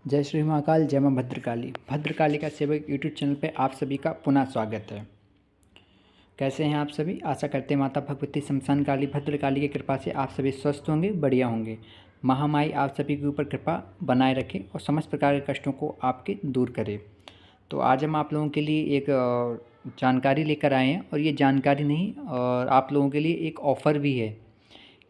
जय श्री महाकाल, जय मां भद्रकाली। भद्रकाली का सेवक यूट्यूब चैनल पे आप सभी का पुनः स्वागत है। कैसे हैं आप सभी? आशा करते हैं माता भगवती शमशान काली भद्रकाली की कृपा से आप सभी स्वस्थ होंगे, बढ़िया होंगे। महामाई आप सभी के ऊपर कृपा बनाए रखे और समस्त प्रकार के कष्टों को आपके दूर करे। तो आज हम आप लोगों के लिए एक जानकारी लेकर आए हैं, और ये जानकारी नहीं, और आप लोगों के लिए एक ऑफ़र भी है।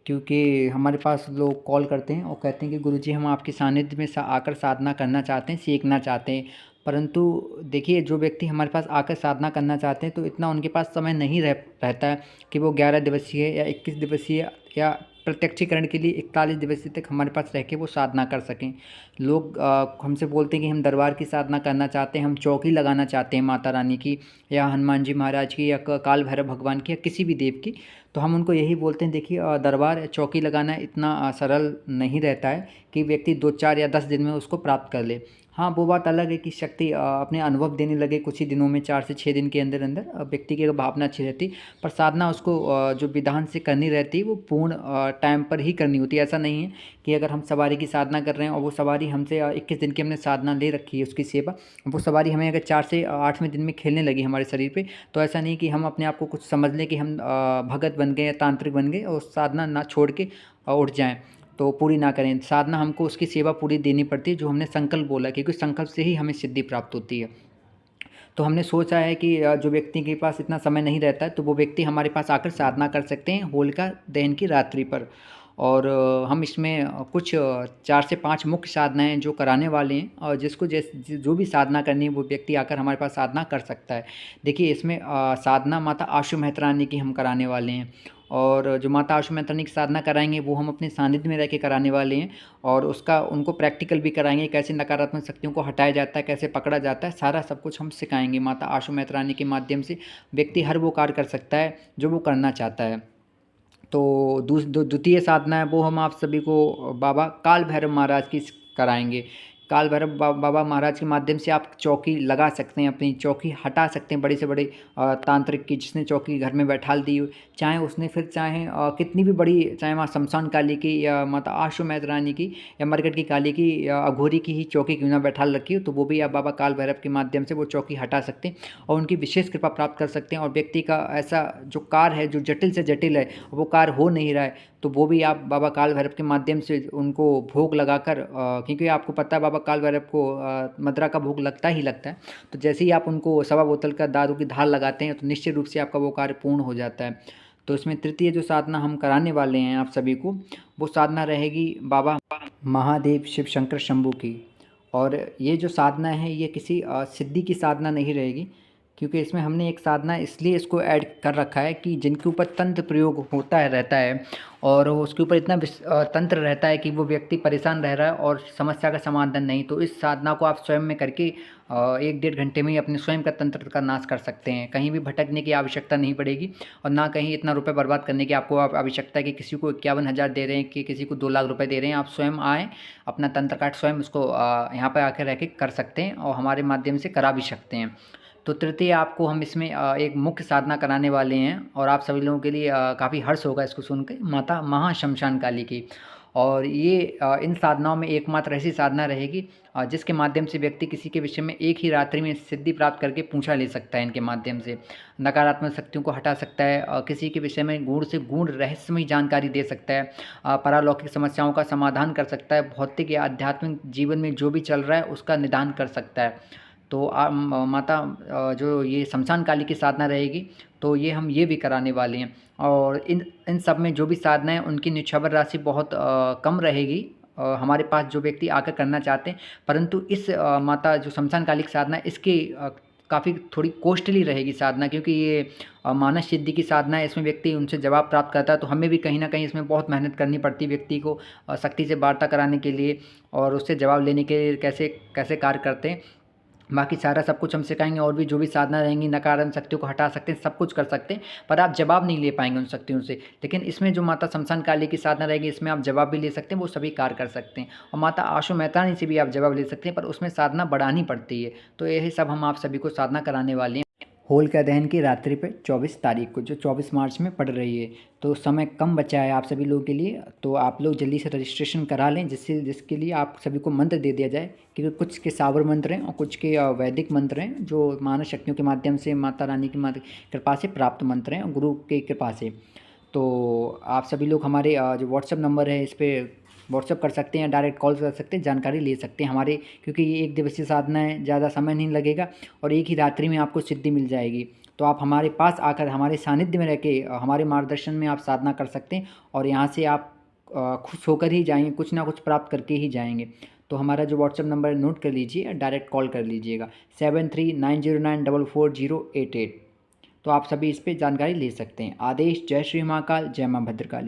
क्योंकि हमारे पास लोग कॉल करते हैं और कहते हैं कि गुरुजी हम आपके सानिध्य में आकर साधना करना चाहते हैं, सीखना चाहते हैं। परंतु देखिए, जो व्यक्ति हमारे पास आकर साधना करना चाहते हैं तो इतना उनके पास समय नहीं रहता है कि वो 11 दिवसीय या 21 दिवसीय या प्रत्यक्षीकरण के लिए 41 दिवसीय तक हमारे पास रह के वो साधना कर सकें। लोग हमसे बोलते हैं कि हम दरबार की साधना करना चाहते हैं, हम चौकी लगाना चाहते हैं माता रानी की या हनुमान जी महाराज की या काल भैरव भगवान की या किसी भी देव की। तो हम उनको यही बोलते हैं, देखिए दरबार चौकी लगाना इतना सरल नहीं रहता है कि व्यक्ति 2, 4 या 10 दिन में उसको प्राप्त कर ले। हाँ, वो बात अलग है कि शक्ति अपने अनुभव देने लगे कुछ ही दिनों में, 4 से 6 दिन के अंदर अंदर व्यक्ति की अगर भावना अच्छी रहती, पर साधना उसको जो विधान से करनी रहती है वो पूर्ण टाइम पर ही करनी होती है। ऐसा नहीं है कि अगर हम सवारी की साधना कर रहे हैं और वो सवारी हमसे 21 दिन की हमने साधना ले रखी है उसकी सेवा, वो सवारी हमें अगर 4 से 8वें दिन में खेलने लगी हमारे शरीर पे, तो ऐसा नहीं कि हम अपने आप को कुछ समझ लें कि हम भगत बन गए या तांत्रिक बन गए और साधना ना छोड़ के उठ जाएँ, तो पूरी ना करें। साधना हमको उसकी सेवा पूरी देनी पड़ती है जो हमने संकल्प बोला, क्योंकि संकल्प से ही हमें सिद्धि प्राप्त होती है। तो हमने सोचा है कि जो व्यक्ति के पास इतना समय नहीं रहता है तो वो व्यक्ति हमारे पास आकर साधना कर सकते हैं होलिका दहन की रात्रि पर। और हम इसमें कुछ 4 से 5 मुख्य साधनाएँ जो कराने वाले हैं, और जिसको जो भी साधना करनी है वो व्यक्ति आकर हमारे पास साधना कर सकता है। देखिए, इसमें साधना माता आशु मेहतरानी की हम कराने वाले हैं, और जो माता आशु मेहतरानी की साधना कराएंगे वो हम अपने सानिध्य में रह के कराने वाले हैं, और उसका उनको प्रैक्टिकल भी कराएंगे, कैसे नकारात्मक शक्तियों को हटाया जाता है, कैसे पकड़ा जाता है, सारा सब कुछ हम सिखाएंगे। माता आशु मेहतरानी के माध्यम से व्यक्ति हर वो कार्य कर सकता है जो वो करना चाहता है। तो द्वितीय साधना है वो हम आप सभी को बाबा काल भैरव महाराज की कराएंगे। काल भैरव बाबा महाराज के माध्यम से आप चौकी लगा सकते हैं, अपनी चौकी हटा सकते हैं बड़े से बड़े तांत्रिक की, जिसने चौकी घर में बैठाल दी हो, चाहे उसने फिर चाहे कितनी भी बड़ी, चाहे माँ शमशान काली की या माता आशु मेहतरानी की या मरकट की काली की या अघोरी की ही चौकी क्यों ना बैठाल रखी हो, तो वो भी आप बाबा काल भैरव के माध्यम से वो चौकी हटा सकते हैं और उनकी विशेष कृपा प्राप्त कर सकते हैं। और व्यक्ति का ऐसा जो कार्य है जो जटिल से जटिल है, वो कार्य हो नहीं रहा है, तो वो भी आप बाबा काल भैरव के माध्यम से उनको भोग लगाकर, क्योंकि आपको पता है बाबा काल भैरव को मदरा का भोग लगता ही लगता है, तो जैसे ही आप उनको 1.25 बोतल का दारू की धार लगाते हैं तो निश्चित रूप से आपका वो कार्य पूर्ण हो जाता है। तो इसमें तृतीय जो साधना हम कराने वाले हैं आप सभी को, वो साधना रहेगी बाबा महादेव शिव शंकर शंभू की। और ये जो साधना है ये किसी सिद्धि की साधना नहीं रहेगी, क्योंकि इसमें हमने एक साधना इसलिए इसको ऐड कर रखा है कि जिनके ऊपर तंत्र प्रयोग होता है रहता है और उसके ऊपर इतना तंत्र रहता है कि वो व्यक्ति परेशान रह रहा है और समस्या का समाधान नहीं, तो इस साधना को आप स्वयं में करके 1-1.5 घंटे में ही अपने स्वयं का तंत्र का नाश कर सकते हैं। कहीं भी भटकने की आवश्यकता नहीं पड़ेगी और ना कहीं इतना रुपये बर्बाद करने की आपको आवश्यकता है कि किसी को 51,000 दे रहे हैं कि किसी को 2 लाख रुपए दे रहे हैं। आप स्वयं आएँ, अपना तंत्र काट स्वयं उसको यहाँ पर आकर रह के कर सकते हैं और हमारे माध्यम से करा भी सकते हैं। तो तृतीय आपको हम इसमें एक मुख्य साधना कराने वाले हैं, और आप सभी लोगों के लिए काफ़ी हर्ष होगा इसको सुन के, माता महाशमशान काली की। और ये इन साधनाओं में एकमात्र ऐसी साधना रहेगी जिसके माध्यम से व्यक्ति किसी के विषय में एक ही रात्रि में सिद्धि प्राप्त करके पूछा ले सकता है। इनके माध्यम से नकारात्मक शक्तियों को हटा सकता है, किसी के विषय में गूढ़ से गूढ़ रहस्यमय जानकारी दे सकता है, पारलौकिक समस्याओं का समाधान कर सकता है, भौतिक या आध्यात्मिक जीवन में जो भी चल रहा है उसका निदान कर सकता है। तो माता जो ये शमशान काली की साधना रहेगी, तो ये भी कराने वाले हैं। और इन सब में जो भी साधना है उनकी निछावर राशि बहुत कम रहेगी हमारे पास जो व्यक्ति आकर करना चाहते हैं। परंतु इस माता जो शमशान काली की साधना है इसकी काफ़ी थोड़ी कॉस्टली रहेगी साधना, क्योंकि ये मानस सिद्धि की साधना है। इसमें व्यक्ति उनसे जवाब प्राप्त करता है, तो हमें भी कहीं ना कहीं इसमें बहुत मेहनत करनी पड़ती है व्यक्ति को शक्ति से वार्ता कराने के लिए और उससे जवाब लेने के लिए कैसे कैसे कार्य करते हैं। बाकी सारा सब कुछ हम सिखाएंगे, और भी जो भी साधना रहेंगी नकारात्मक शक्तियों को हटा सकते हैं, सब कुछ कर सकते हैं, पर आप जवाब नहीं ले पाएंगे उन शक्तियों से। लेकिन इसमें जो माता शमशान काली की साधना रहेगी इसमें आप जवाब भी ले सकते हैं, वो सभी कार्य कर सकते हैं। और माता आशु मेहतानी से भी आप जवाब ले सकते हैं, पर उसमें साधना बढ़ानी पड़ती है। तो यही सब हम आप सभी को साधना कराने वाले हैं। होलिका दहन की रात्रि पे 24 तारीख को, जो 24 मार्च में पड़ रही है। तो समय कम बचा है आप सभी लोगों के लिए, तो आप लोग जल्दी से रजिस्ट्रेशन करा लें, जिसके लिए आप सभी को मंत्र दे दिया जाए, क्योंकि कुछ के सावर मंत्र हैं और कुछ के वैदिक मंत्र हैं, जो मानव शक्तियों के माध्यम से, माता रानी की कृपा से प्राप्त मंत्र हैं, गुरु की कृपा से। तो आप सभी लोग हमारे जो व्हाट्सअप नंबर है, इस पर व्हाट्सअप कर सकते हैं, डायरेक्ट कॉल कर सकते हैं, जानकारी ले सकते हैं हमारे, क्योंकि ये एक दिवसीय साधना है, ज़्यादा समय नहीं लगेगा और एक ही रात्रि में आपको सिद्धि मिल जाएगी। तो आप हमारे पास आकर हमारे सानिध्य में रह के हमारे मार्गदर्शन में आप साधना कर सकते हैं और यहाँ से आप खुश होकर ही जाएंगे, कुछ ना कुछ प्राप्त करके ही जाएंगे। तो हमारा जो व्हाट्सअप नंबर है नोट कर लीजिए, डायरेक्ट कॉल कर लीजिएगा 7390944088। तो आप सभी इस पर जानकारी ले सकते हैं। आदेश। जय श्री महाकाल, जय माँ भद्रकाली।